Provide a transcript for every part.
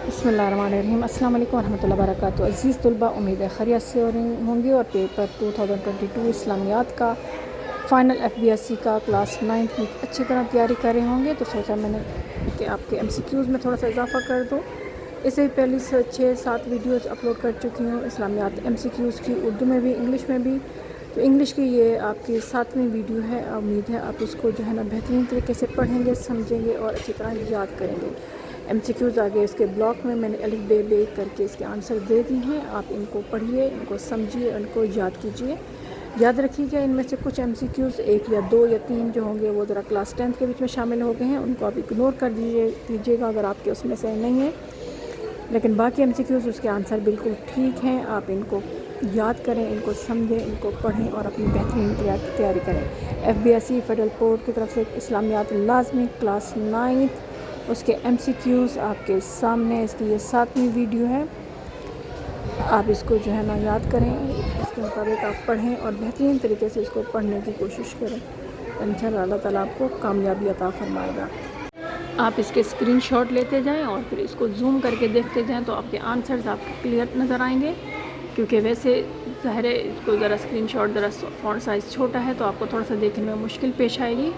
बिस्मिल्लाहिर्रहमानिर्रहीम। अस्सलाम वालेकुम रहमतुल्लाहि व बरकातुहू। अज़ीज़ तलबा, उम्मीद है खैरियत से होंगे और पेपर 2022 इस्लामियात का फ़ाइनल FBSC का क्लास 9 की अच्छी तरह तैयारी कर रहे होंगे। तो सोचा मैंने कि आपके MCQs में थोड़ा सा इजाफ़ा कर दूँ। इससे भी पहले 6-7 वीडियोज़ अपलोड कर चुकी हूँ इस्लामियात MCQs की, उर्दू में भी इंग्लिश में भी। तो इंग्लिश की ये आपकी 7वीं वीडियो है। उम्मीद है आप इसको जो है ना बेहतरीन तरीके से पढ़ेंगे, समझेंगे और अच्छी तरह याद करेंगे। MCQs आगे इसके ब्लॉक में मैंने अलिफ बे बे करके इसके आंसर दे दी हैं। आप इनको पढ़िए, इनको समझिए, इनको याद कीजिए। याद रखिएगा इनमें से कुछ MCQs 1 या 2 या 3 जो होंगे वो ज़रा क्लास 10 के बीच में शामिल हो गए हैं, उनको आप इग्नोर कर दीजिएगा अगर आपके उसमें से नहीं है। लेकिन बाकी MCQs उसके आंसर बिल्कुल ठीक हैं। आप इनको याद करें, इनको समझें, इनको पढ़ें और अपनी बेहतरीन तैयारी करें। FBSC फेडरल बोर्ड की तरफ से इस्लामियात लाजमी क्लास 9 उसके MCQs आपके सामने। इसकी ये 7वीं वीडियो है। आप इसको जो है ना याद करें, इसके मुताबिक आप पढ़ें और बेहतरीन तरीके से इसको पढ़ने की कोशिश करें। इंशाअल्लाह अल्लाह ताला आपको कामयाबी अता फरमाएगा। आप इसके स्क्रीनशॉट लेते जाएं और फिर इसको जूम करके देखते जाएं तो आपके आंसर्स आपको क्लियर नज़र आएंगे। क्योंकि वैसे ज़ाहिर है इसको ज़रा स्क्रीनशॉट ज़रा फ़ॉन्ट साइज़ छोटा है तो आपको थोड़ा सा देखने में मुश्किल पेश आएगी।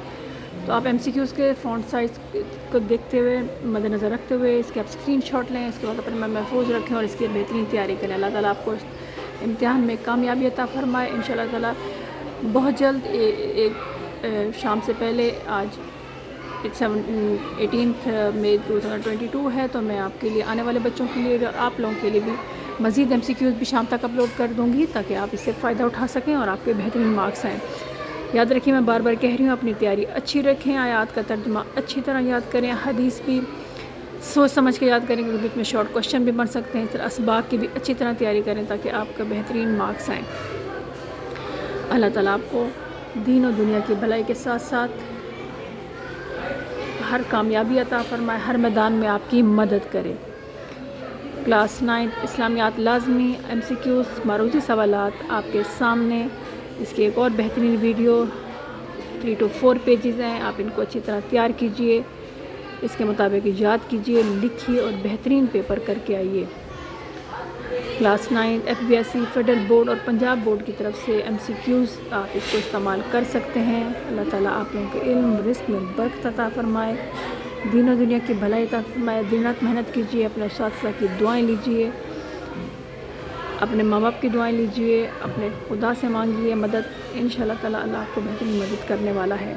तो आप MCQs के फ़ॉन्ट साइज़ को देखते हुए, मद्देनज़र रखते हुए इसके आप स्क्रीनशॉट लें। इसके बाद अपने महफूज रखें और इसकी बेहतरीन तैयारी करें। अल्लाह ताला आपको इम्तिहान में कामयाबी अता फरमाए इंशाअल्लाह ताला। बहुत जल्द एक शाम से पहले आज 18 मई 2022 है, तो मैं आपके लिए आने वाले बच्चों के लिए और आप लोगों के लिए भी मज़ीद MCQs भी शाम तक अपलोड कर दूँगी ताकि आप इससे फ़ायदा उठा सकें और आपके बेहतरीन मार्क्स आएँ। याद रखिए, मैं बार बार कह रही हूँ, अपनी तैयारी अच्छी रखें, आयात का तर्जुमा अच्छी तरह याद करें, हदीस भी सोच समझ के याद करें क्योंकि बीच में शॉर्ट क्वेश्चन भी बन सकते हैं। असबाक की भी अच्छी तरह तैयारी करें ताकि आपका बेहतरीन मार्क्स आएँ। अल्लाह ताला आपको दीन और दुनिया की भलाई के साथ साथ हर कामयाबी अता फरमाए, हर मैदान में आपकी मदद करे। क्लास 9 इस्लामियात लाजमी MCQs मारूजी सवालात आपके सामने। इसकी एक और बेहतरीन वीडियो 3 to 4 पेजेस हैं। आप इनको अच्छी तरह तैयार कीजिए, इसके मुताबिक याद कीजिए, लिखिए और बेहतरीन पेपर करके आइए। क्लास 9 FBSC फेडरल बोर्ड और पंजाब बोर्ड की तरफ से MCQs आप इसको इस्तेमाल कर सकते हैं। अल्लाह ताला आप लोगों के इल्म रिस्क में बरकत अता फरमाए, दीन और दुनिया की भलाई अता फरमाए। दिन रात मेहनत कीजिए, अपने उस्ताद की दुआएं लीजिए, अपने माँ बाप की दुआएं लीजिए, अपने खुदा से मांगिए मदद। इंशाअल्लाह ताला अल्लाह आपको बेहतरीन मदद करने वाला है।